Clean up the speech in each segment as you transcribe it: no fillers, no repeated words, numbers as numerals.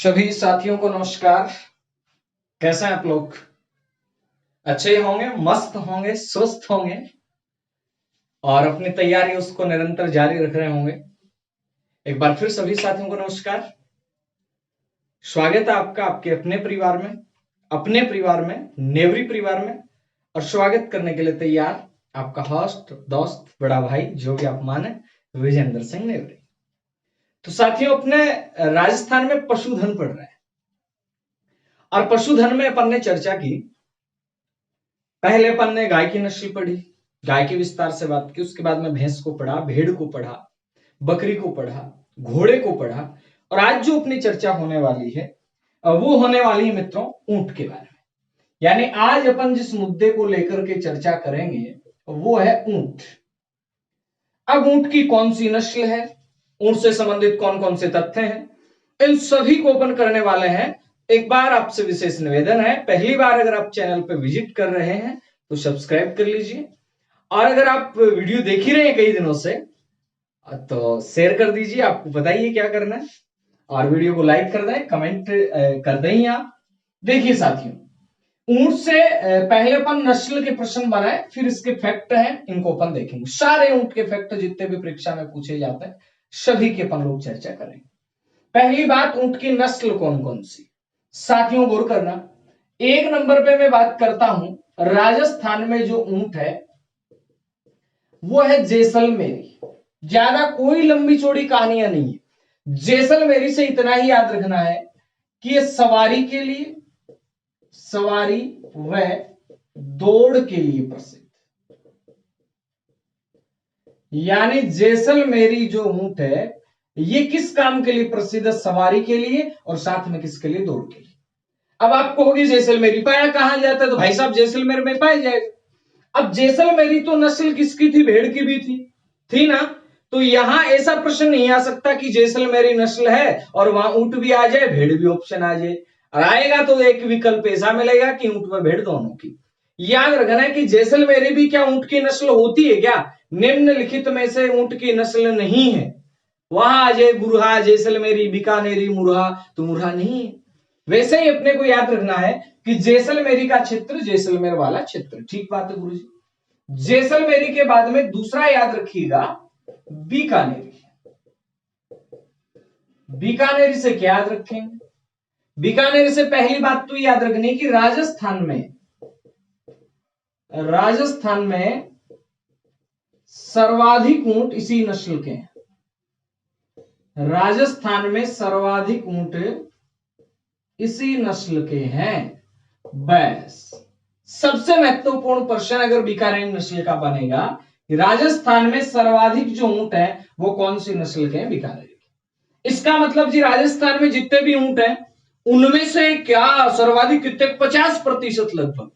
सभी साथियों को नमस्कार। कैसे हैं आप लोग? अच्छे होंगे, मस्त होंगे, स्वस्थ होंगे और अपनी तैयारी उसको निरंतर जारी रख रहे होंगे। एक बार फिर सभी साथियों को नमस्कार। स्वागत है आपका आपके अपने परिवार में, नेवरी परिवार में। और स्वागत करने के लिए तैयार आपका होस्ट, दोस्त, बड़ा भाई, जो भी आप माने, विजेंद्र सिंह नेवरी। तो साथियों, अपने राजस्थान में पशुधन पढ़ रहे हैं और पशुधन में अपन ने चर्चा की। पहले अपन ने गाय की नस्ल पढ़ी, गाय के विस्तार से बात की। उसके बाद में भैंस को पढ़ा, भेड़ को पढ़ा, बकरी को पढ़ा, घोड़े को पढ़ा और आज जो अपनी चर्चा होने वाली है वो होने वाली है मित्रों ऊंट के बारे में। यानी आज अपन जिस मुद्दे को लेकर के चर्चा करेंगे वो है ऊंट। अब ऊंट की कौन सी नस्ल है, ऊंट से संबंधित कौन कौन से तथ्य हैं, इन सभी को अपन करने वाले हैं। एक बार आपसे विशेष निवेदन है, पहली बार अगर आप चैनल पर विजिट कर रहे हैं तो सब्सक्राइब कर लीजिए और अगर आप वीडियो देख ही रहे हैं कई दिनों से तो शेयर कर दीजिए। आपको बताइए क्या करना है और वीडियो को लाइक कर दें, कमेंट कर दें। आप देखिए साथियों, ऊंट से पहले अपन नस्ल के प्रश्न बनाए, फिर इसके फैक्ट हैं, इनको अपन देखेंगे। सारे ऊंट के फैक्ट जितने भी परीक्षा में पूछे जाते हैं सभी के अपन लोग चर्चा करेंगे। पहली बात, ऊंट की नस्ल कौन कौन सी। साथियों गौर करना, एक नंबर पे मैं बात करता हूं, राजस्थान में जो ऊंट है वो है जैसलमेरी। ज्यादा कोई लंबी चौड़ी कहानियां नहीं है। जैसलमेरी से इतना ही याद रखना है कि ये सवारी के लिए, सवारी व दौड़ के लिए प्रसिद्ध। यानी जैसलमेरी जो ऊंट है ये किस काम के लिए प्रसिद्ध है? सवारी के लिए और साथ में किसके लिए? दौड़ के लिए। अब आप कहोगे जैसलमेरी पाया कहां जाता है? तो भाई साहब जैसलमेर में पाया जाएगा। अब जैसलमेरी तो नस्ल किसकी थी? भेड़ की भी थी ना। तो यहां ऐसा प्रश्न नहीं आ सकता कि जैसलमेरी नस्ल है और वहां ऊंट भी आ जाए, भेड़ भी ऑप्शन आ जाए। और आएगा तो एक विकल्प ऐसा मिलेगा कि ऊंट व भेड़ दोनों की। याद रखना है कि जैसलमेरी भी क्या ऊंट की नस्ल होती है क्या? निम्नलिखित में से ऊंट की नस्ल नहीं है। वहां आ जाए गुरहा, जैसलमेरी, बीकानेरी, मुरहा, तो मुरहा नहीं है। वैसे ही अपने को याद रखना है कि जैसलमेरी का क्षेत्र जैसलमेर वाला क्षेत्र। ठीक बात है गुरुजी। जैसलमेरी के बाद में दूसरा याद रखिएगा बीकानेरी। बीकानेरी से क्या याद रखेंगे? बीकानेरी से पहली बात तो याद रखनी कि राजस्थान में सर्वाधिक ऊंट इसी नस्ल के हैं। राजस्थान में सर्वाधिक ऊंट इसी नस्ल के हैं। बस सबसे महत्वपूर्ण प्रश्न अगर बीकानेरी नस्ल का बनेगा कि राजस्थान में सर्वाधिक जो ऊंट है वो कौन सी नस्ल के हैं? बीकानेरी के। इसका मतलब जी राजस्थान में जितने भी ऊंट हैं उनमें से क्या सर्वाधिक कितने? 50% लगभग।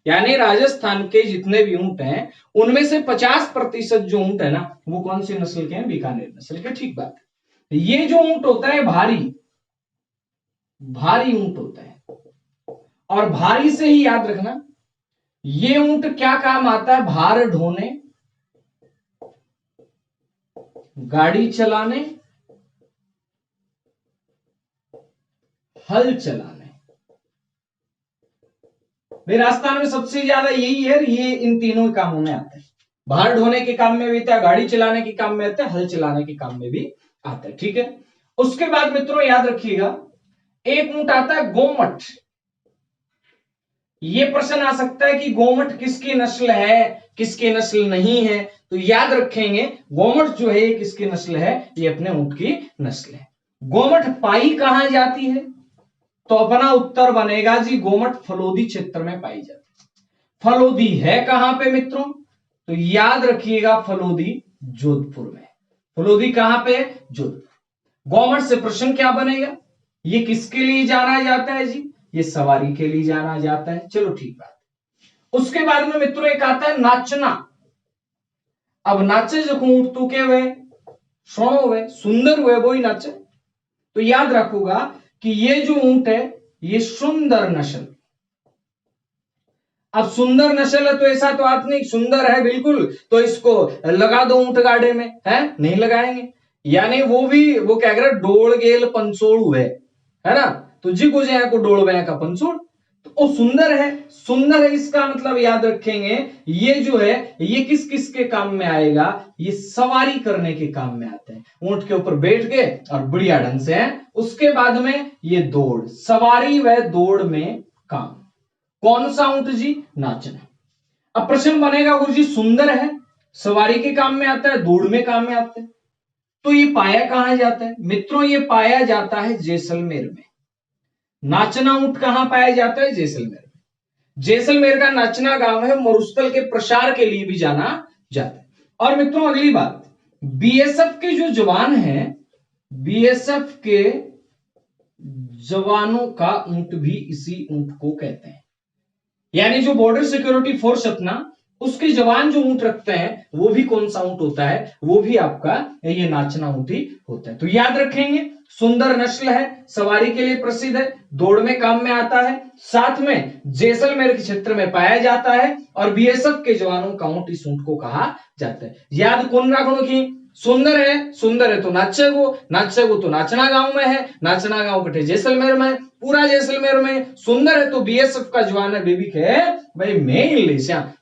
यानी राजस्थान के जितने भी ऊंट हैं उनमें से 50% जो ऊंट है ना वो कौन सी नस्ल के हैं? बीकानेर नस्ल के। ठीक बात है। ये जो ऊंट होता है भारी ऊंट होता है और भारी से ही याद रखना ये ऊंट क्या काम आता है? भार ढोने, गाड़ी चलाने, हल चलाने। राजस्थान में सबसे ज्यादा यही है, ये इन तीनों कामों में आता है। भार ढोने के काम में भी आता है, गाड़ी चलाने के काम में आता है, हल चलाने के काम में भी आता है। ठीक है। उसके बाद मित्रों याद रखिएगा एक ऊंट आता है गोमट। ये प्रश्न आ सकता है कि गोमट किसकी नस्ल है, किसकी नस्ल नहीं है। तो याद रखेंगे गोमट जो है ये किसकी नस्ल है? ये अपने ऊंट की नस्ल है। गोमट पाई कहां जाती है? तो अपना उत्तर बनेगा जी गोमट फलोदी क्षेत्र में पाई जाती है। फलोदी है कहां पे मित्रों? तो याद रखिएगा फलोदी जोधपुर में। फलोदी कहां पे? जोधपुर। गोमट से प्रश्न क्या बनेगा? ये किसके लिए जाना जाता है जी? ये सवारी के लिए जाना जाता है। चलो ठीक बात। उसके बाद में मित्रों एक आता है नाचना। अब नाचे जो ऊंट तो के हुए सोनो हुए, सुंदर हुए, वो ही नाचे। तो याद रखूंगा कि ये जो ऊंट है ये सुंदर नस्ल। अब सुंदर नस्ल है तो ऐसा तो बात नहीं सुंदर है बिल्कुल तो इसको लगा दो ऊंट गाड़े में, है नहीं लगाएंगे। यानी वो क्या कह रहे डोल गेल पंचोड़ हुए, है ना। तो जी को जे को डोल बया का पंचोड़, तो वो सुंदर है। सुंदर है इसका मतलब याद रखेंगे ये जो है ये किस किस के काम में आएगा, ये सवारी करने के काम में आते हैं। ऊंट के ऊपर बैठ के और बढ़िया ढंग से है। उसके बाद में ये दौड़, सवारी व दौड़ में काम। कौन सा ऊंट जी? नाचना। अब प्रश्न बनेगा गुरु जी सुंदर है, सवारी के काम में आता है, दौड़ में काम में आता है, तो ये पाया कहां जाता है? मित्रों ये पाया जाता है जैसलमेर में। नाचना ऊंट कहां पाया जाता है? जैसलमेर में। जैसलमेर का नाचना गांव है, मरुस्थल के प्रसार के लिए भी जाना जाता है। और मित्रों अगली बात, बीएसएफ के जो जवान हैं, बीएसएफ के जवानों का ऊंट भी इसी ऊंट को कहते हैं। यानी जो बॉर्डर सिक्योरिटी फोर्स अपना, उसके जवान जो ऊंट रखते हैं वो भी कौन सा ऊंट होता है? वो भी आपका ये नाचना ऊंट ही होता है। तो याद रखेंगे सुंदर नस्ल है, सवारी के लिए प्रसिद्ध है, दौड़ में काम में आता है, साथ में जैसलमेर के क्षेत्र में पाया जाता है, और बीएसएफ के जवानों का ऊंट इस ऊंट को कहा जाता है। याद कौन रखो की? सुंदर है, सुंदर है तो नाचेगो तो नाचना गांव में है, नाचना गांव कटे जैसलमेर में, पूरा जैसलमेर में। सुंदर है तो बीएसएफ का जवान है, बेबी है भाई मैं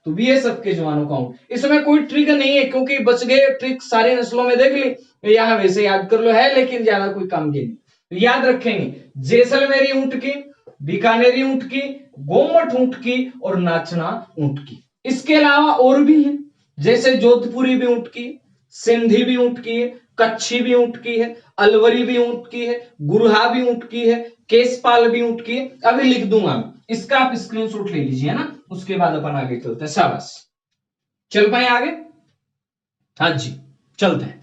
तो बीएसएफ के जवानों का ऊंट। इसमें कोई ट्रिक नहीं है क्योंकि बच गए ट्रिक सारी नस्लों में देख ली, यहां वैसे याद कर लो है लेकिन ज्यादा कोई काम की नहीं। तो याद रखेंगे जैसलमेरी ऊंट की, बीकानेरी ऊंट की, गोमट ऊंट की और नाचना ऊंट की। इसके अलावा और भी है, जैसे जोधपुरी भी ऊंट की, सिंधी भी ऊंट की है, कच्छी भी ऊंट की है, अलवरी भी ऊंट की है, गुरहा भी ऊंट की है, केसपाल भी ऊंट की है। अभी लिख दूंगा मैं, इसका आप स्क्रीनशॉट ले लीजिए ना, उसके बाद अपन आगे चलते हैं। शाबाश, चल पाए आगे? हाँ जी चलते हैं।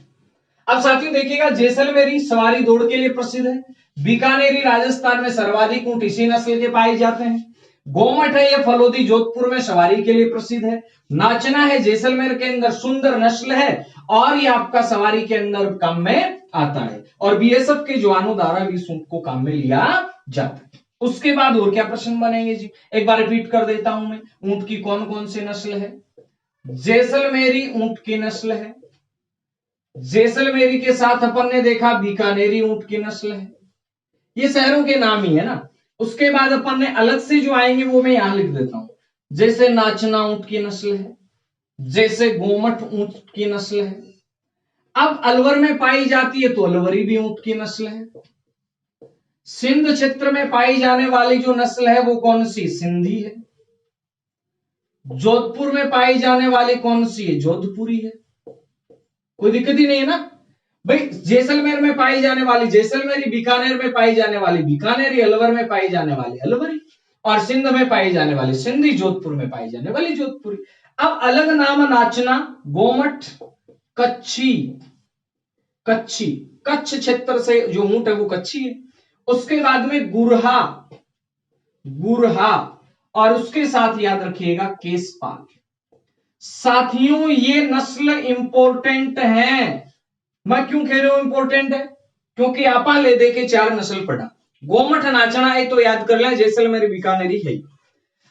अब साथियों देखिएगा जैसलमेरी सवारी दौड़ के लिए प्रसिद्ध है, बीकानेरी राजस्थान में सर्वाधिक ऊंट इसी नस्ल के पाए जाते हैं, गोमट है ये फलोदी जोधपुर में सवारी के लिए प्रसिद्ध है, नाचना है जैसलमेर के अंदर सुंदर नस्ल है और ये आपका सवारी के अंदर काम में आता है, और बीएसएफ के जवानों द्वारा भी इस ऊंट को काम में लिया जाता है। उसके बाद और क्या प्रश्न बनेंगे जी? एक बार रिपीट कर देता हूं मैं, ऊंट की कौन कौन सी नस्ल है? जैसलमेरी ऊंट की नस्ल है, जैसलमेरी के साथ अपन ने देखा बीकानेरी ऊंट की नस्ल है, ये शहरों के नाम ही है ना। उसके बाद अपन ने अलग से जो आएंगे वो मैं यहां लिख देता हूं, जैसे नाचना ऊंट की नस्ल है, जैसे गोमट ऊंट की नस्ल है। अब अलवर में पाई जाती है तो अलवरी भी ऊंट की नस्ल है। सिंध क्षेत्र में पाई जाने वाली जो नस्ल है वो कौन सी? सिंधी है। जोधपुर में पाई जाने वाली कौन सी है? जोधपुरी है। कोई दिक्कत ही नहीं है ना भाई। जैसलमेर में पाई जाने वाली जैसलमेरी, बीकानेर में पाई जाने वाली बीकानेरी, अलवर में पाई जाने वाली अलवरी, और सिंध में पाई जाने वाली सिंधी, जोधपुर में पाई जाने वाली जोधपुरी। अब अलग नाम नाचना, गोमट, कच्छी, कच्छी कच्छ क्षेत्र से जो ऊंट है वो कच्छी है। उसके बाद में गुरहा, गुरहा, और उसके साथ याद रखिएगा केसपाल। साथियों ये नस्ल इंपॉर्टेंट है। मैं क्यों कह रहा हूं इंपॉर्टेंट है? क्योंकि आपा ले दे के 4 नस्ल पढ़ा, गोमठ नाचना है तो याद कर लें, जैसलमेर बीकानेरी है।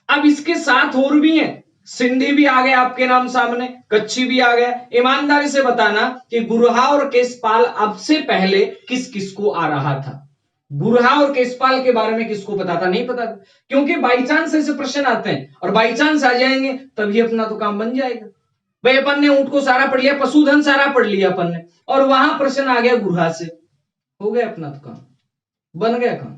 अब इसके साथ और भी है, सिंधी भी आ गया आपके नाम सामने, कच्छी भी आ गया। ईमानदारी से बताना कि गुरहा और केसपाल अब से पहले किस किस को आ रहा था? गुरहा और केसपाल के बारे में किसको पता था? नहीं पता था, क्योंकि बाई चांस ऐसे प्रश्न आते हैं और बाई चांस आ जाएंगे तभी अपना तो काम बन जाएगा। भाई अपन ने ऊंट को सारा पढ़ लिया, पशुधन सारा पढ़ लिया अपन ने, और वहां प्रश्न आ गया गुरहा से, हो गया अपना तो काम, बन गया काम।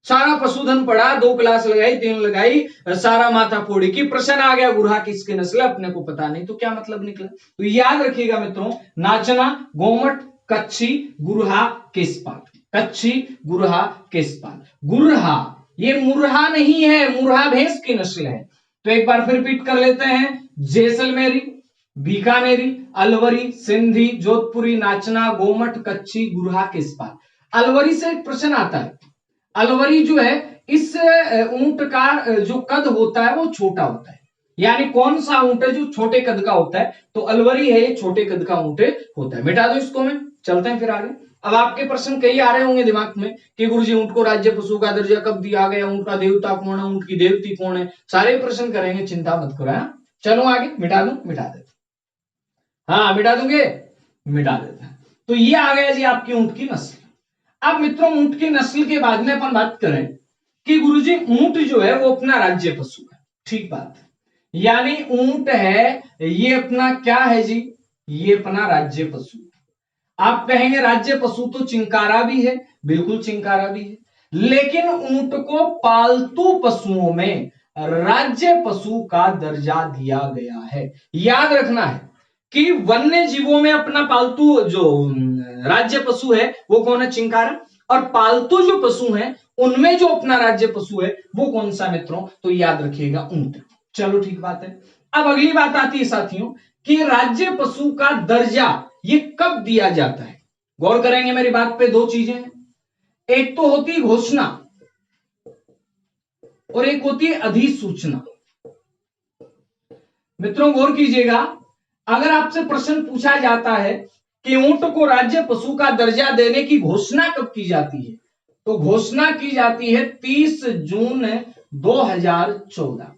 सारा पशुधन पढ़ा, 2 क्लास लगाई, 3 लगाई, सारा माथा फोड़ी की, प्रश्न आ गया गुरहा किसके नस्ल, अपने को पता नहीं, तो क्या मतलब निकला? तो याद रखिएगा मित्रों, नाचना, गोमट, कच्छी, गुरहा, केसपाल, कच्छी, गुरहा, केसपाल। गुरहा ये मुरहा नहीं है, मुरहा भैंस की नस्ल है। तो एक बार फिर रिपीट कर लेते हैं, जैसलमेरी, बीकानेरी, अलवरी, सिंधी, जोधपुरी, नाचना, गोमट, कच्छी, गुरहा, केसपाल। अलवरी से एक प्रश्न आता है, अलवरी जो है इस ऊंट का जो कद होता है वो छोटा होता है, यानी कौन सा ऊंट है जो छोटे कद का होता है? तो अलवरी है, ये छोटे कद का ऊंट होता है। मिटा दो इसको, मैं चलते हैं फिर आगे। अब आपके प्रश्न कई आ रहे होंगे दिमाग में कि गुरुजी ऊंट को राज्य पशु का दर्जा कब दिया गया, ऊंट का देवता कौन है, ऊंट की देवती कौन है, सारे प्रश्न करेंगे, चिंता मत करो। चलो आगे, मिटा दूं? मिटा देते, हाँ मिटा दूंगे, मिटा देते। तो ये आ गया जी आपकी ऊंट की नस्ल। अब मित्रों ऊंट की नस्ल के बाद में अपन बात करें कि गुरुजी ऊंट जो है वो अपना राज्य पशु है, ठीक बात है, यानी ऊंट है ये अपना क्या है जी, ये अपना राज्य पशु। आप कहेंगे राज्य पशु तो चिंकारा भी है, बिल्कुल चिंकारा भी है, लेकिन ऊंट को पालतू पशुओं में राज्य पशु का दर्जा दिया गया है। याद रखना है कि वन्य जीवों में अपना पालतू जो राज्य पशु है वो कौन है, चिंकारा, और पालतू जो पशु हैं उनमें जो अपना राज्य पशु है वो कौन सा मित्रों, तो याद रखिएगा ऊंट। चलो ठीक बात है। अब अगली बात आती है साथियों कि राज्य पशु का दर्जा ये कब दिया जाता है। गौर करेंगे मेरी बात पे, दो चीजें हैं, एक तो होती है घोषणा और एक होती है अधिसूचना। मित्रों गौर कीजिएगा, अगर आपसे प्रश्न पूछा जाता है कि ऊंट को राज्य पशु का दर्जा देने की घोषणा कब की जाती है, तो घोषणा की जाती है 30 जून 2014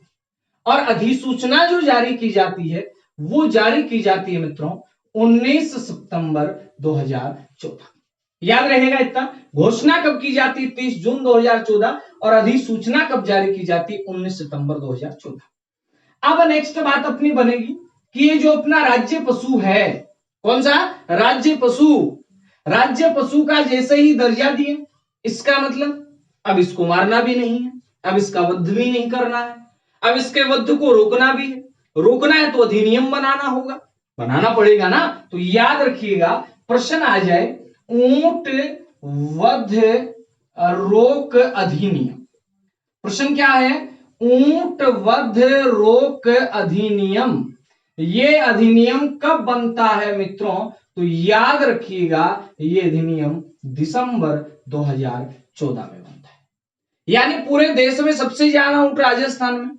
और अधिसूचना जो जारी की जाती है वो जारी की जाती है मित्रों 19 सितंबर 2014। याद रहेगा इतना, घोषणा कब की जाती है 30 जून 2014 और अधिसूचना कब जारी की जाती है 19 सितंबर 2014। अब नेक्स्ट बात अपनी बनेगी कि ये जो अपना राज्य पशु है, कौन सा राज्य पशु, राज्य पशु का जैसे ही दर्जा दिए, इसका मतलब अब इसको मारना भी नहीं है, अब इसका वध भी नहीं करना है, अब इसके वध को रोकना भी है, रोकना है तो अधिनियम बनाना होगा, बनाना पड़ेगा ना। तो याद रखिएगा प्रश्न आ जाए ऊंट वध रोक अधिनियम। प्रश्न क्या है, ऊंट वध रोक अधिनियम, ये अधिनियम कब बनता है मित्रों, तो याद रखिएगा ये अधिनियम दिसंबर 2014 में बनता है। यानी पूरे देश में सबसे ज्यादा ऊंट राजस्थान में,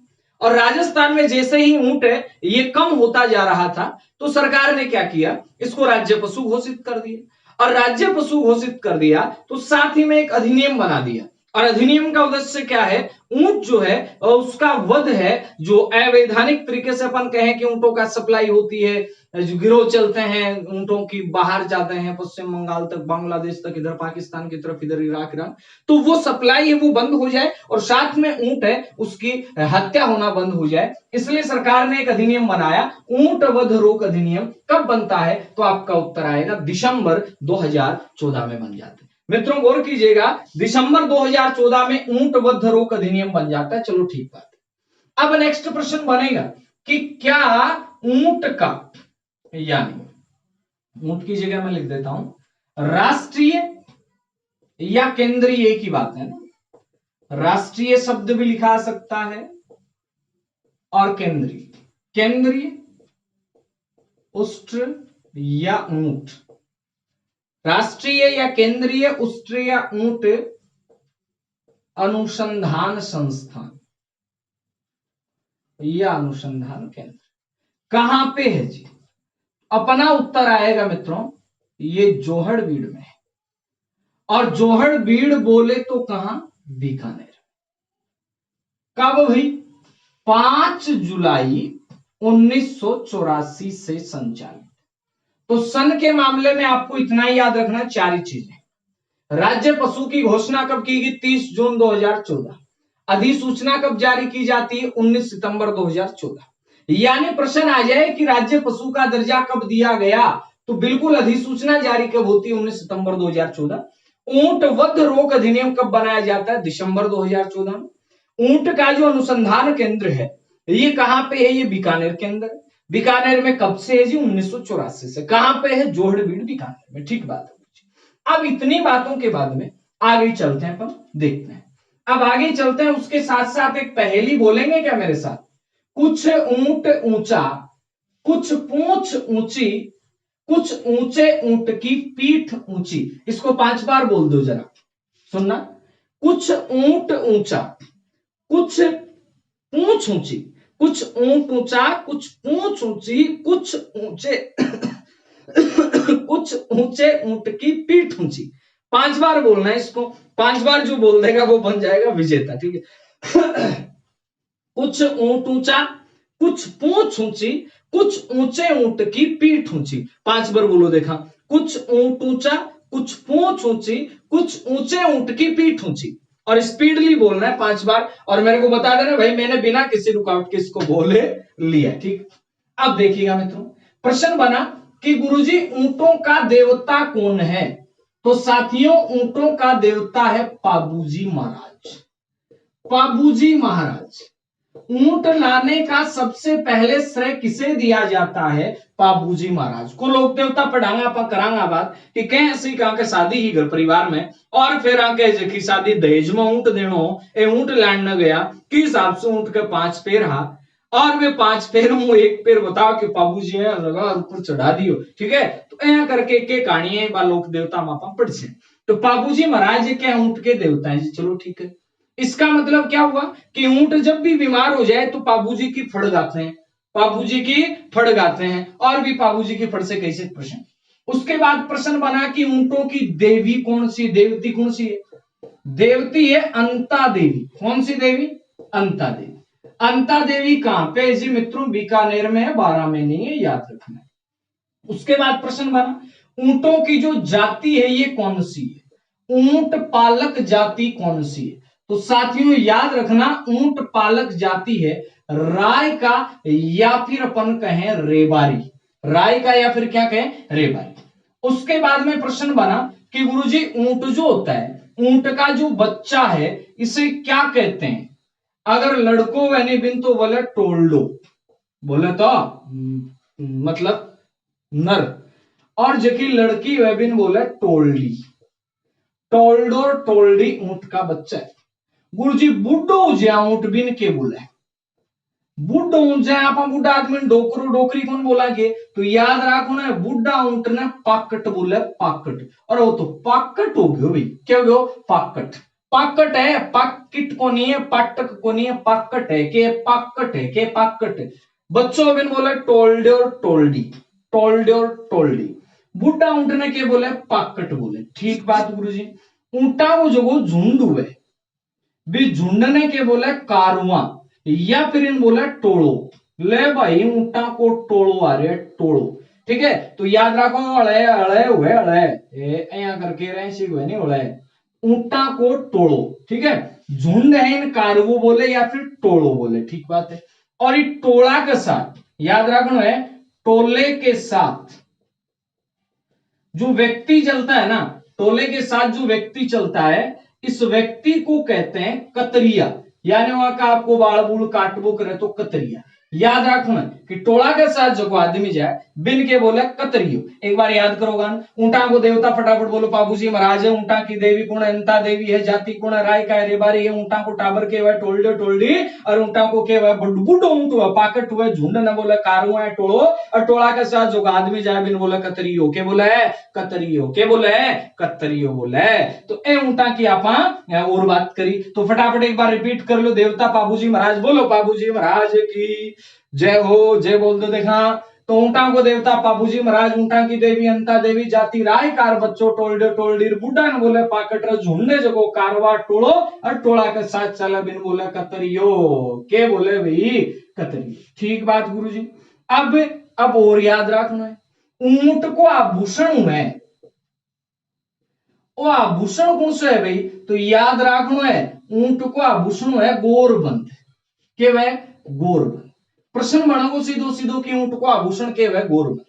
और राजस्थान में जैसे ही ऊंट है ये कम होता जा रहा था तो सरकार ने क्या किया, इसको राज्य पशु घोषित कर दिया, और राज्य पशु घोषित कर दिया तो साथ ही में एक अधिनियम बना दिया, और अधिनियम का उद्देश्य क्या है, ऊंट जो है उसका वध है, जो अवैधानिक तरीके से अपन कहें कि ऊंटों का सप्लाई होती है, जो गिरोह चलते हैं ऊंटों की, बाहर जाते हैं पश्चिम बंगाल तक, बांग्लादेश तक, इधर पाकिस्तान की तरफ, इधर इराक ईरान, तो वो सप्लाई है वो बंद हो जाए और साथ में ऊंट है उसकी हत्या होना बंद हो जाए। इसलिए सरकार ने एक अधिनियम बनाया, ऊंट वध रोक अधिनियम। कब बनता है, तो आपका उत्तर आएगा दिसंबर 2014 में बन जाता है। मित्रों गौर कीजिएगा, दिसंबर 2014 में ऊंट वध रोक अधिनियम बन जाता है। चलो ठीक बात है। अब नेक्स्ट प्रश्न बनेगा कि क्या ऊंट का, यानी ऊंट की जगह मैं लिख देता हूं राष्ट्रीय या केंद्रीय, एक ही बात है ना, राष्ट्रीय शब्द भी लिखा सकता है और केंद्रीय, केंद्रीय उष्ट्र या ऊंट, राष्ट्रीय या केंद्रीय उष्ट्र या ऊंट अनुसंधान संस्थान या अनुसंधान केंद्र कहां पे है जी, अपना उत्तर आएगा मित्रों ये जोहड़बीड़ में है, और जोहड़बीड़ बोले तो कहां, बीकानेर। कब भाई, 5 जुलाई 1984 से संचालित। तो सन के मामले में आपको इतना ही याद रखना, 4 चीजें, राज्य पशु की घोषणा कब की गई 30 जून 2014, अधिसूचना कब जारी की जाती है 19 सितंबर 2014, यानी प्रश्न आ जाए कि राज्य पशु का दर्जा कब दिया गया, तो बिल्कुल अधिसूचना जारी कब होती है 19 सितंबर 2014। ऊंट वध रोक अधिनियम कब बनाया जाता है, दिसंबर 2014 में। ऊंट का जो अनुसंधान केंद्र है ये कहां पे है, ये बीकानेर के अंदर, बीकानेर में कब से है जी 1984 से। कहां पे है, जोहड़बीड़ बीकानेर में, ठीक बात है। अब इतनी बातों के बाद में आगे चलते हैं, अपन देखते हैं। अब आगे चलते हैं, उसके साथ साथ एक पहेली बोलेंगे क्या मेरे साथ, कुछ ऊंट ऊंचा, कुछ पूंछ ऊंची, कुछ ऊंचे ऊंट की पीठ ऊंची। इसको 5 बार बोल दो जरा, सुनना, कुछ ऊंट ऊंचा, कुछ पूंछ ऊंची, कुछ ऊंट ऊंचा, कुछ पूंछ ऊंची, कुछ ऊंचे कुछ ऊंचे ऊंट की पीठ ऊंची। 5 बार बोलना है इसको, 5 बार जो बोल देगा वो बन जाएगा विजेता, ठीक है। कुछ ऊंट ऊंचा, कुछ पूंछ ऊंची, कुछ ऊंचे ऊंट की पीठ ऊंची। 5 बार बोलो, देखा, कुछ ऊंट ऊंचा, कुछ पूंछ ऊंची, कुछ ऊंचे ऊंट की पीठ ऊंची। और स्पीडली बोलना है 5 बार, और मेरे को बता देना भाई मैंने बिना किसी रुकावट के इसको बोले लिया। ठीक, अब देखिएगा मित्रों, प्रश्न बना कि गुरुजी ऊंटों का देवता कौन है? तो साथियों ऊंटों का देवता है पाबूजी महाराज। पाबूजी महाराज। ऊंट लाने का सबसे पहले श्रेय किसे दिया जाता है? पाबूजी महाराज को। लोक देवता पढ़ांगा आप करांगा बात कि कहीं ऐसी कहा के शादी ही घर परिवार में, और फिर आके जखी शादी दहेज में ऊंट देनो, ए ऊंट लान न गया कि हिसाब से ऊंट के 5 पैर हा, और वे 5 पैर में एक पैर बताओ कि पाबूजी है लगा ऊपर चढ़ा दियो। ठीक है, तो ऐसा करके के कहानी है लोक देवता मापा पढ़ से। तो पाबूजी महाराज क्या ऊंट के देवता है जी? चलो ठीक है, इसका मतलब क्या हुआ कि ऊंट जब भी बीमार हो जाए तो पाबूजी की फड़ गाते हैं, पाबूजी की फड़ गाते हैं, और भी पाबूजी की फड़ से कैसे प्रश्न। उसके बाद प्रश्न बना कि ऊंटों की देवी कौन सी, देवती कौन सी है? देवती है अंता देवी। कौन सी देवी? अंता देवी। अंता देवी कहां पे जी मित्रों? बीकानेर में है, 12 में नहीं है, याद रखना है। उसके बाद प्रश्न बना ऊंटों की जो जाति है ये कौन सी है? ऊंट पालक जाति कौन सी है? तो साथियों याद रखना ऊंट पालक जाति है राय का, या फिर अपन कहें रेबारी। राय का या फिर क्या कहें? रेबारी। उसके बाद में प्रश्न बना कि गुरुजी ऊंट जो होता है, ऊंट का जो बच्चा है इसे क्या कहते हैं? अगर लड़कों वनी बिन तो बोले टोल्डो, बोले तो मतलब नर, और जबकि लड़की वह बिन बोले टोल्डी। टोल्डो टोल्डी ऊंट का बच्चा है। गुरुजी बुड्ढो ज्या ऊंट बिन के बोले, बुड्ढो ऊंचा आप बुढ़ा आदमी डोकरो डोकरी कौन बोला के? तो याद रखो ना बुढ़ा ऊंट ने पाकट बोले, पाकट। और वो तो पाकट हो गयो भाई, क्या हो गयो? पाकट। पाकट है, पाकिट को नहीं है, पाटक को नहीं है, पाकट है के, पाकट है के, पाकट। बच्चों बिन बोले टोल्डे और टोल्डी, टोल्डे और टोल्डी। बुढ़ा ऊंट ने के बोले? पाकट बोले। ठीक बात गुरुजी। ऊंटा को जो झुंड हुए भी, झुंडने के बोले कारवा, या फिर इन बोला टोलो। ले भाई ऊंटा को टोलो आ रहे, टोलो। ठीक है, तो याद रखो अड़े अड़े हुए अड़े ऐसा करके रहे सी हुए नहीं अड़े, ऊंटा को टोलो। ठीक है, झुंड है इन कारवो बोले या फिर टोलो बोले। ठीक बात है। और ये टोला के साथ याद रखना है, टोले के साथ जो व्यक्ति चलता है ना, टोले के साथ जो व्यक्ति चलता है इस व्यक्ति को कहते हैं कतरिया, यानी वहां का आपको बाल बूढ़ काटबो करे तो कतरिया। याद रखना कि टोला के साथ जो आदमी जाए बिन के बोले कतरियो। एक बार याद करोगा, ऊंटा को देवता फटाफट बोलो पाबूजी महाराज है। ऊंटा की देवी कौन है? अंता देवी है। जाति कौन है? राय का है, रेबारी है। ऊंटा को टाबर के हुआ टोल्डे टोल्डी, और ऊंटा को के हुआ बुड्ढो ऊंट हुआ, पाकट हुआ, झुंड न बोले कारु है टोलो, और टोला के साथ जो आदमी जाए बिन बोले कतरियो के बोले है, कतरियो के बोले है, कतरियो बोले। तो ए ऊंटा की आप और बात करी तो फटाफट एक बार रिपीट कर लो, देवता पाबूजी महाराज बोलो पाबूजी महाराज की जय हो, जय बोल दो देखा। तो ऊंटा को देवता पाबूजी महाराज, ऊंटा की देवी अंता देवी, जाति राय कार, बच्चों टोल्डे टोल्डी, बुड्ढा न बोले पाकट, झुंडे जगो कारवा टोलो, और टोला के साथ चला बिन बोले कतरियो के बोले भाई कतरियो। ठीक बात गुरुजी। अब और याद रखना है, ऊंट को आभूषण है, वो आभूषण कौन सा है भाई? तो याद रखना है ऊंट को आभूषण है गोरबंद के, वह गोरबंद। प्रश्न बनो सीधो सीधो कि ऊंट को आभूषण के वह गोरबंद।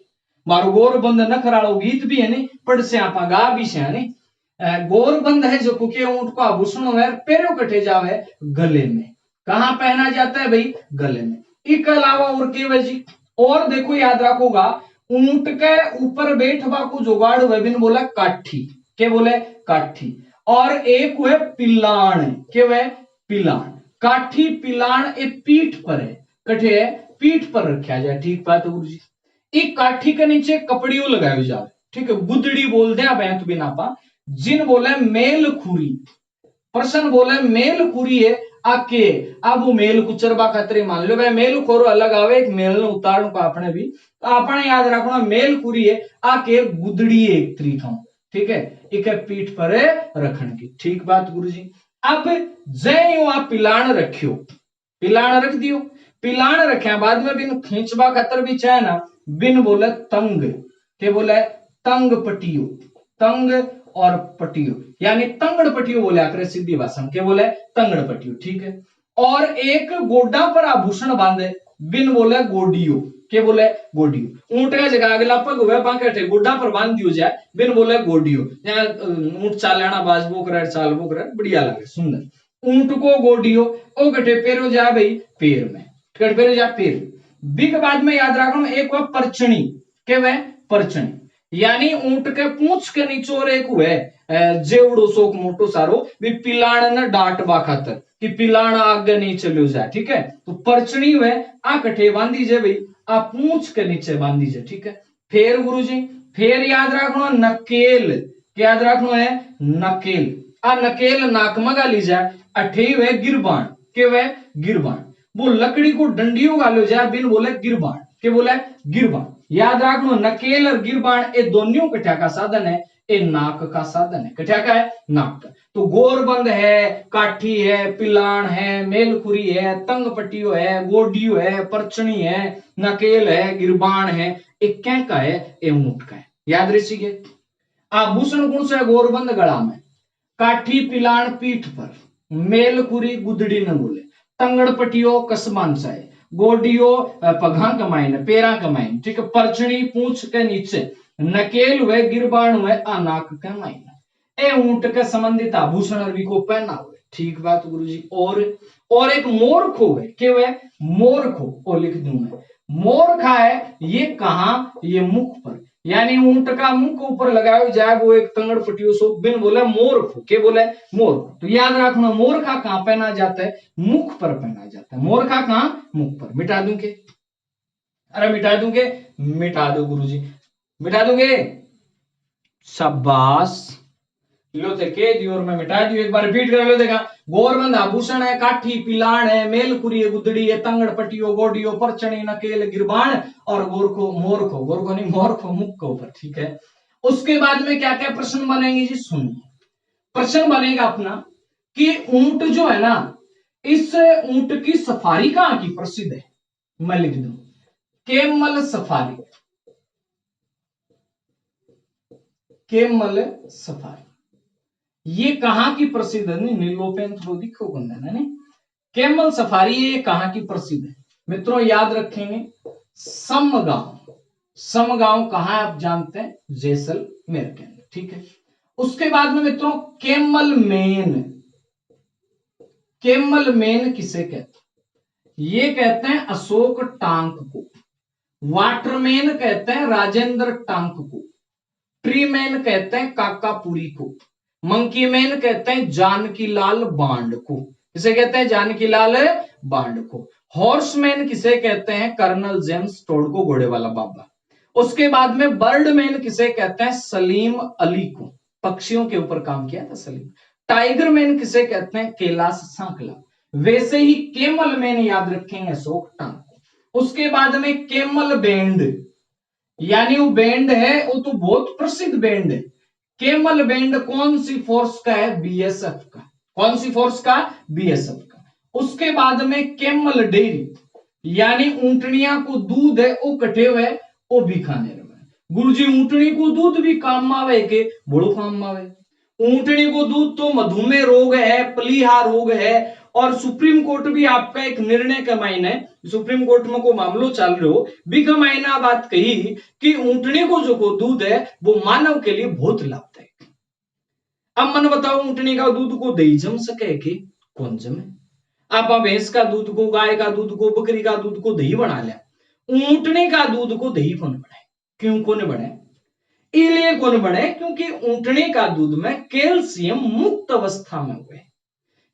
मारो गोरबंद नखराड़ो गीत भी है नहीं, पढ़ से आप गा भी से नहीं। गोरबंद है जो के ऊंट को आभूषण है, पैरों कटे जावे गले में। कहां पहना जाता है भाई? गले में। इसके अलावा और के वजह और देखो याद रखोगा, ऊंट के ऊपर बैठवा को जुगाड़ विभिन्न बोला काठी के बोले काठी, और एक है पिलान के वह पिलान। काठी पिलान ए पीठ पर है, कठे है पीठ पर रखा जाए। ठीक बात है गुरु जी। एक काठी के नीचे कपड़ियों लगाए जाए। ठीक है, गुदड़ी बोल दे बैंत बिना पा, जिन बोले मेल खुरी। प्रश्न बोले मेल खुरी है आके, अब वो मेल कुचरबा खतरे मान लो भाई, मेल खोरो अलग आवे, एक मेल ने उतारण को आपने भी, तो आपने याद रखना मेल खुरी है आके गुदड़ी एक तरीका। ठीक है, एक पीठ पर रखने की। ठीक बात गुरुजी। अब जय आप पिलान रखियो, पिलान रख दियो, पिलान रखे बाद में बिन खींचबा खतर भी चाहे ना, बिन बोले तंग के बोले तंग पटियो। तंग और पटियो, यानी तंगड़ पटियो बोले आकर सीधी भाषा में क्या बोले, तंगड़ पटियो, ठीक है। और एक गोडा पर आभूषण बांधे बिन बोले गोडियो, के बोले गोडियो। ऊंट का जगह अगला पग हुआ पाके गोडा पर बांध दियो जाए बिन बोले गोडियो। ऊंट चालाना बाजबो करे चालबो करे बढ़िया लगे सुंदर। ऊंट को गोडियो ओ गठे पेरो जा भाई पैर में, कट पेरो जा पैर। बिग बाद में याद रखना एक वह परचणी, के वह परचणी, यानी ऊंट के पूंछ के निचोर एक हुए जेवड़ो सोक मोटो सारो भी पिलाण न डांटवा खातर कि पिलाण आगे नहीं चलो जाए, ठीक है। तो परचणी हुए आ कठे बांधी जे भाई आ पूंछ के नीचे बांधी जे, ठीक है। फिर गुरुजी फिर याद रखना नकेल, याद रखना है नकेल। आ नकेल नाक में गाली जाए अठे हुए गिरबाण, के वह गिरबाण। वो लकड़ी को डंडियों गालो जाए बिन बोले गिरबाण, के बोले गिरबाण। याद रखना नकेल और गिरबाण ये दोनों कठ्या का साधन है, ये नाक का साधन है। कठ्या का है, नाक का। तो गोरबंद है, काठी है, पिलाण है, मेलखुरी है, तंग पट्टियो है, गोडियो है, परचणी है, नकेल है, गिरबाण है, एक क्या का है, ये ऊंट का है। याद रखिए। आभूषण गुण से गोरबंद गला में, काठी पिलाण पीठ पर, मेलखुरी गुदड़ी न बोले, तंगड़ पटियो कसमान चाहे, गोडियो पघा कमाइन पेरा कमाइन, ठीक है। परचणी पूंछ के नीचे, नकेल हुए गिरबाण हुए अनाक कमाइन, ए ऊंट के संबंधित आभूषण को पहना हुए, ठीक बात गुरुजी। और एक मोरखो है, क्या है मोरखो, वो लिख दूं मैं। मोरखा है ये कहा, ये मुख पर, यानी ऊंट का मुख ऊपर लगाया जाए वो एक तंगड़ पटियो सो बिन बोले मोरखो, के बोले मोरखो। तो याद रखना मोरखा कहां पहना जाता है, मुख पर पहना जाता है। मोरखा कहां, मुख पर। मिटा दूं के, अरे मिटा दूंगे, मिटा दो गुरुजी, मिटा दोगे, शाबाश। लो थे के दियोर में मिटा दियो, एक बार रिपीट कर लो देखा। गोरबंद आभूषण है, काठी पिलाण है, मेलखुरी है, गुदड़ी है, तंगड़ पटियो, गोडियो, परचणी, नकेल, गिरबाण और गोरखो, मोरखो, गोरखो नहीं मोरखो, मुख के ऊपर, ठीक है। उसके बाद में क्या क्या प्रश्न बनेंगे जी, सुनिए। प्रश्न बनेगा अपना कि ऊंट जो है ना, इस ऊंट की सफारी कहां की प्रसिद्ध है, मैं लिख दूं केमल सफारी, केमल सफारी ये कहां की प्रसिद्ध है, नीलोपेन थ्रोदिको बंधन है, केमल सफारी ये कहां की प्रसिद्ध है मित्रों, याद रखेंगे समगांव। समगांव कहां आप जानते हैं, जैसलमेर के अंदर, ठीक है। उसके बाद में मित्रों केमल मेन, केमल मेन किसे कहते हैं, ये कहते हैं अशोक टांक को, वाटरमैन कहते हैं राजेंद्र टांक को, ट्री मैन कहते हैं काकापुरी को, मंकी मैन कहते हैं जानकी लाल बांड को, किसे कहते हैं जानकी लाल बांड को। हॉर्समैन किसे कहते हैं, कर्नल जेम्स टोड को, घोड़े वाला बाबा। उसके बाद में बर्डमैन किसे कहते हैं, सलीम अली को, पक्षियों के ऊपर काम किया था सलीम। टाइगर मैन किसे कहते हैं, कैलाश सांकला। वैसे ही केमल मैन याद रखेंगे अशोक टांक। उसके बाद में केमल बैंड, यानी वो बैंड है वो तो बहुत प्रसिद्ध बैंड है। केमल बैंड कौन सी फोर्स का है, बीएसएफ का। कौन सी फोर्स का, बीएसएफ का। उसके बाद में केमल डेयरी, यानी ऊंटनिया को दूध है वो कटे हुए वो बीकानेर में। गुरुजी ऊंटनी को दूध भी काम में आवे के, बड़ो काम में आवे। ऊंटनी को दूध तो मधुमेह रोग है, प्लीहा रोग है, और सुप्रीम कोर्ट भी आपका एक निर्णय का मायने, सुप्रीम कोर्ट में को मामलो चल रहे हो बिका मायना बात कही कि ऊंटनी को जो को दूध है वो मानव के लिए बहुत लाभदायक। अब मन बताओ ऊंटनी का दूध को दही जम सके कि कौन जमे, आप भैंस का दूध को, गाय का दूध को, बकरी का दूध को दही बना लिया, ऊंटनी का दूध को दही कौन बने, क्यों कौन बने, इसलिए कौन बने क्योंकि ऊंटनी का दूध में कैल्शियम मुक्त अवस्था में हुए,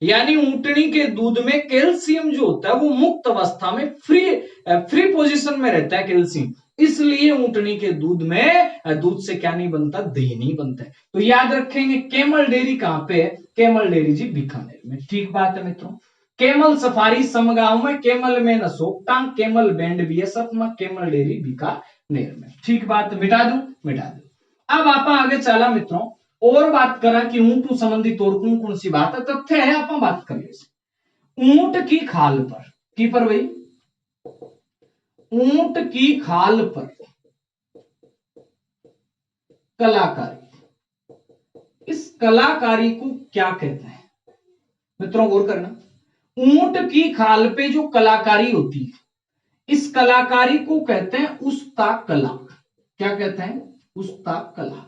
यानी ऊंटनी के दूध में कैल्शियम जो होता है वो मुक्त अवस्था में फ्री पोजीशन में रहता है कैल्शियम, इसलिए ऊंटनी के दूध में दूध से क्या नहीं बनता, दही नहीं बनता है। तो याद रखेंगे केमल डेयरी कहां पे है, केमल डेयरी जी बीकानेर में, ठीक बात है मित्रों। केमल सफारी समगांव में, केमल में अशोक टांग, केमल बैंड बीएसएफ में, केमल डेयरी बीकानेर में, ठीक बात। मिटा दूं, मिटा दूं। अब आप आगे चला मित्रों और बात करा कि ऊंट संबंधित और कौन कौन सी बात है, तथ्य है आप बात कर ले। ऊंट की खाल पर, की पर भाई, ऊंट की खाल पर कलाकारी, इस कलाकारी को क्या कहते हैं? मित्रों गौर करना, ऊंट की खाल पे जो कलाकारी होती है, इस कलाकारी को कहते हैं उस्ता कला। क्या कहते हैं? उस्ता कला।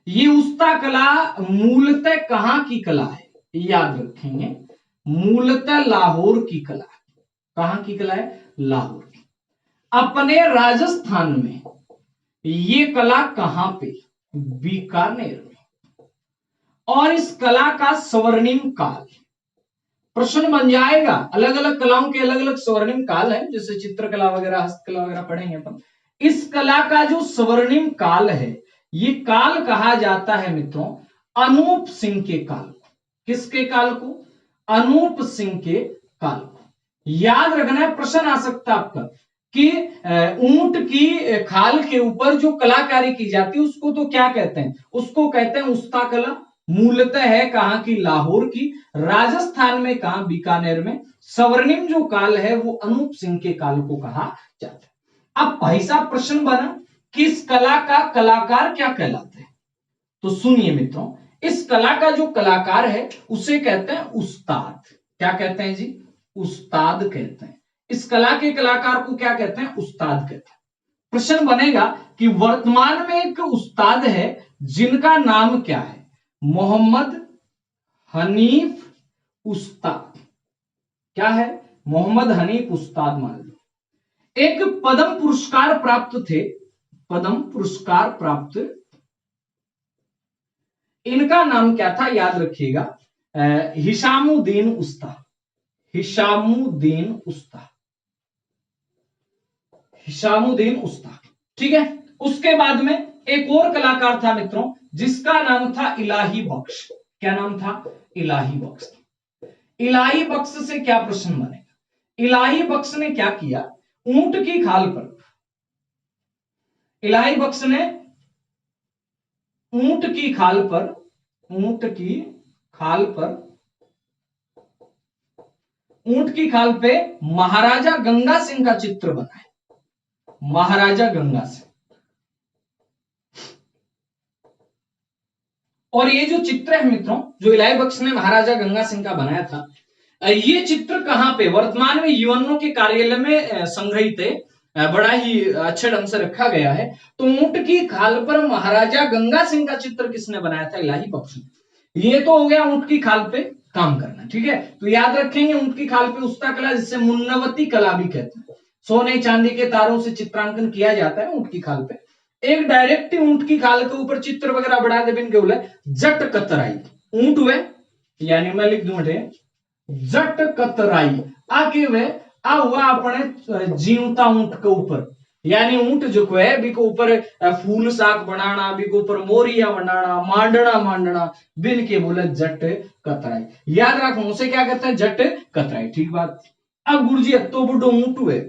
ये उस्ता कला मूलतः कहां की कला है? याद रखेंगे, मूलतः लाहौर की कला है। कहां की कला है? लाहौर की। अपने राजस्थान में ये कला कहां पे? बीकानेर में। और इस कला का स्वर्णिम काल, प्रश्न बन जाएगा। अलग अलग कलाओं के अलग अलग स्वर्णिम काल है, जैसे चित्रकला वगैरह, हस्तकला वगैरह पढ़ेंगे अपन। इस कला का जो स्वर्णिम काल है, ये काल कहा जाता है मित्रों अनूप सिंह के काल को। किसके काल को? अनूप सिंह के काल को। याद रखना है, प्रश्न आ सकता है आपका कि ऊंट की खाल के ऊपर जो कलाकारी की जाती है उसको तो क्या कहते हैं? उसको कहते हैं उस्ता कला। मूलतः है कहां की? लाहौर की। राजस्थान में कहां? बीकानेर में। स्वर्णिम जो काल है वो अनूप सिंह के काल को कहा जाता है। अब भाई साहब प्रश्न बना कि इस कला का कलाकार क्या कहलाते हैं? तो सुनिए मित्रों, इस कला का जो कलाकार है उसे कहते हैं उस्ताद। क्या कहते हैं जी? उस्ताद कहते हैं। इस कला के कलाकार को क्या कहते हैं? उस्ताद कहते हैं। प्रश्न बनेगा कि वर्तमान में एक उस्ताद है जिनका नाम क्या है? मोहम्मद हनीफ उस्ताद। क्या है? मोहम्मद हनीफ उस्ताद मान लो। एक पद्म पुरस्कार प्राप्त थे, पद्म पुरस्कार प्राप्त। इनका नाम क्या था? याद रखिएगा, हिशामुद्दीन उस्ताद। हिशामुद्दीन उस्ताद, हिशामुद्दीन उस्ताद। ठीक है। उसके बाद में एक और कलाकार था मित्रों जिसका नाम था इलाही बख्श। क्या नाम था? इलाही बख्श। इलाही बख्श से क्या प्रश्न बनेगा? इलाही बख्श ने क्या किया? ऊंट की खाल पर, इलाही बख्श ने ऊंट की खाल पर, ऊंट की खाल पर, ऊंट की खाल पे महाराजा गंगा सिंह का चित्र बनाया। महाराजा गंगा सिंह। और ये जो चित्र है मित्रों, जो इलाही बख्श ने महाराजा गंगा सिंह का बनाया था, ये चित्र कहां पे? वर्तमान में यूएनओ के कार्यालय में संग्रहित है, बड़ा ही अच्छे ढंग से रखा गया है। तो ऊंट की खाल पर महाराजा गंगा सिंह का चित्र किसने बनाया था? इलाही बख्श ने। ये तो हो गया ऊंट की खाल पे काम करना। ठीक है, तो याद रखेंगे ऊंट की खाल पे उस्ता कला, जिसे मुन्नवती कला भी कहते हैं। सोने चांदी के तारों से चित्रांकन किया जाता है ऊंट की खाल पे। एक डायरेक्ट ऊंट की खाल के ऊपर चित्र वगैरह बढ़ा दे बिन के बोले जट कतराई। ऊंट हुए, यानी मैं लिख दूं जट कतराई। आके वे आ हुआ अपने जीवता ऊंट के ऊपर, यानी ऊंट जो है बिको ऊपर फूल साग बनाना, बिको ऊपर मोरिया बनाना, मांडना मांडना, बिन के बोले जट कतराई। याद रखो उसे क्या कहते हैं? जट कतराई। ठीक बात। अब गुरुजी तो बुढ़ो ऊंट हुए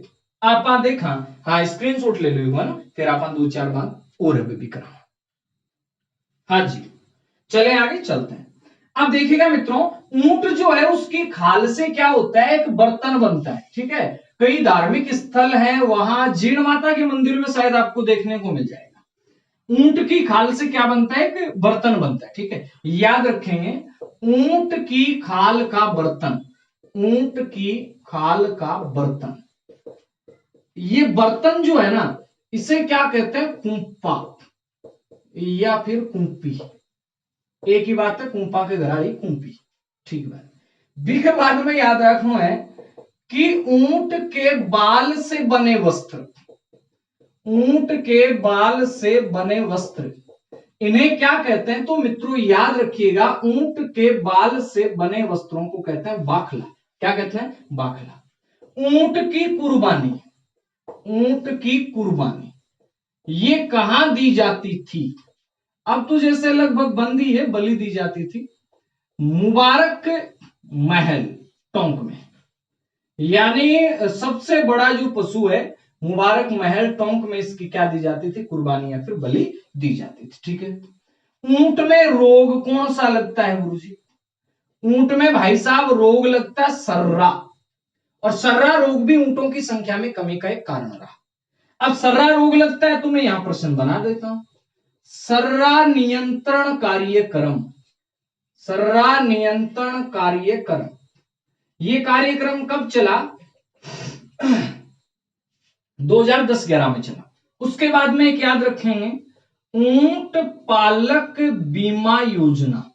आप देखा, हाँ स्क्रीनशॉट ले लो ना, फिर आप दो चार बात और भी करा। हाँ जी, चले आगे चलते हैं। अब देखिएगा मित्रों, ऊंट जो है उसकी खाल से क्या होता है? एक बर्तन बनता है। ठीक है, कई धार्मिक स्थल हैं, वहां जीण माता के मंदिर में शायद आपको देखने को मिल जाएगा। ऊंट की खाल से क्या बनता है? एक बर्तन बनता है। ठीक है, याद रखेंगे, ऊंट की खाल का बर्तन, ऊंट की खाल का बर्तन। ये बर्तन जो है ना, इसे क्या कहते हैं? कुंपा या फिर कुंपी। एक ही बात है, कुंपा के घराड़ी कुंपी। ठीक है, बिग बाद में याद रखना है कि ऊंट के बाल से बने वस्त्र, ऊंट के बाल से बने वस्त्र, इन्हें क्या कहते हैं? तो मित्रों याद रखिएगा, ऊंट के बाल से बने वस्त्रों को कहते हैं बाखला। क्या कहते हैं? बाखला। ऊंट की कुर्बानी, ऊंट की कुर्बानी ये कहां दी जाती थी? अब तो जैसे लगभग बंदी है, बलि दी जाती थी मुबारक महल टोंक में, यानी सबसे बड़ा जो पशु है मुबारक महल टोंक में इसकी क्या दी जाती थी? कुर्बानी या फिर बलि दी जाती थी। ठीक है, ऊंट में रोग कौन सा लगता है गुरुजी? ऊंट में भाई साहब रोग लगता है सर्रा, और सर्रा रोग भी ऊंटों की संख्या में कमी का एक कारण रहा। अब सर्रा रोग लगता है तो मैं यहां प्रश्न बना देता हूं, सर्रा नियंत्रण कार्यक्रम सर्रा नियंत्रण कार्यक्रम। ये कार्यक्रम कब चला? 2010-11 में चला। उसके बाद में एक याद रखेंगे, ऊंट पालक बीमा योजना,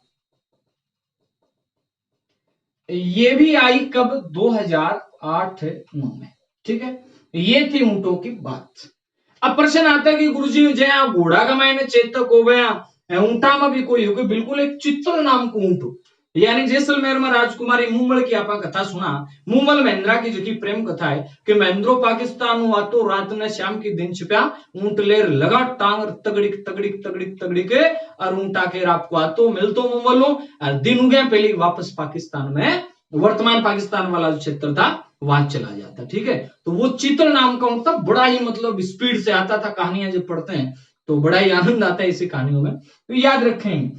ये भी आई कब? 2008-9 में। ठीक है, ये थी ऊंटों की बात। अब प्रश्न आता है कि गुरुजी जया घोड़ा का मायने चेतक हो गया, ऊंटा में भी कोई होगी? बिल्कुल, एक चित्तल नाम को ऊंट, यानी जैसलमेर में राजकुमारी मूमल की आपा कथा सुना। मूमल महेंद्रा की जो प्रेम कथा है कि महेंद्रो पाकिस्तान हुआ तो रात ने शाम की दिन छिपा, ऊंट लेर लगा टांग तगड़िक तगड़िक तगड़िक तगड़ी के और ऊंटा के रात को आतो मिलतो मूमलो और दिन उगे पहले वापस पाकिस्तान में, वर्तमान पाकिस्तान वाला जो क्षेत्र था वहां चला जाता। ठीक है, तो वो चितल नाम का ऊंट था, बड़ा ही मतलब स्पीड से आता था। कहानियां जब पढ़ते हैं तो बड़ा ही आनंद आता है इसी कहानियों में, तो याद रखेंगे।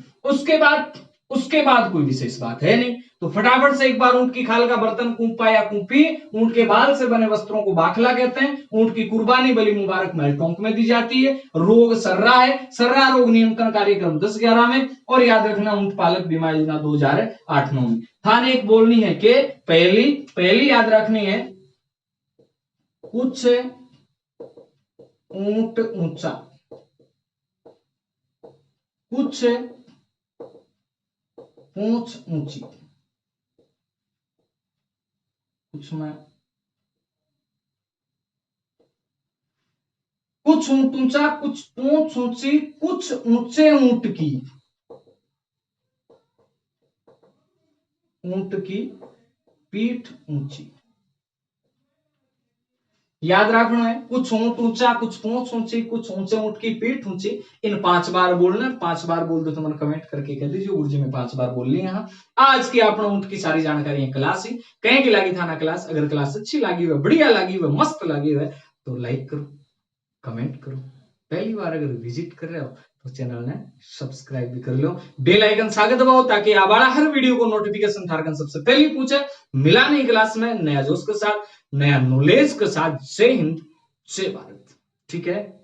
उसके बाद कोई विशेष बात है नहीं, तो फटाफट से एक बार ऊंट की खाल का बर्तन कूपा या कूपी, ऊंट के बाल से बने वस्त्रों को बाखला कहते हैं। ऊंट की कुर्बानी बलि मुबारक महल टोंक में दी जाती है। रोग सर्रा है, सर्रा रोग नियंत्रण कार्यक्रम 10-11 में। और याद रखना ऊंट पालक बीमा योजना 2008-9 में। थाने एक बोलनी है कि पहली याद रखनी है, कुछ ऊंट ऊंचा, कुछ पूंछ ऊंची, कुछ ऊंट ऊंचा, कुछ पूंछ ऊंची, कुछ ऊंचे ऊंट की पीठ ऊंची। याद रखना है, कुछ ऊंट ऊंचा, कुछ पूंछ ऊंची, कुछ ऊंचे ऊंट की पीठ ऊंची। इन 5 बार बोलना, 5 बार बोल दो तो मैंने कमेंट करके कह दीजिए गुरुजी में 5 बार बोल ली। यहाँ आज की आपने ऊंट की सारी जानकारी क्लास ही कहीं की लगी था ना क्लास। अगर क्लास अच्छी लगी हुई, बढ़िया लगी हुई, मस्त लगी हुई तो लाइक करो, कमेंट करो। पहली बार अगर विजिट कर रहे हो तो चैनल ने सब्सक्राइब भी कर लो, बेल आइकन सागे दबाओ ताकि आवाड़ा हर वीडियो को नोटिफिकेशन थारकन सबसे पहले पूछे। मिला नहीं क्लास में नया जोश के साथ, नया नॉलेज के साथ। जय हिंद, जय भारत। ठीक है।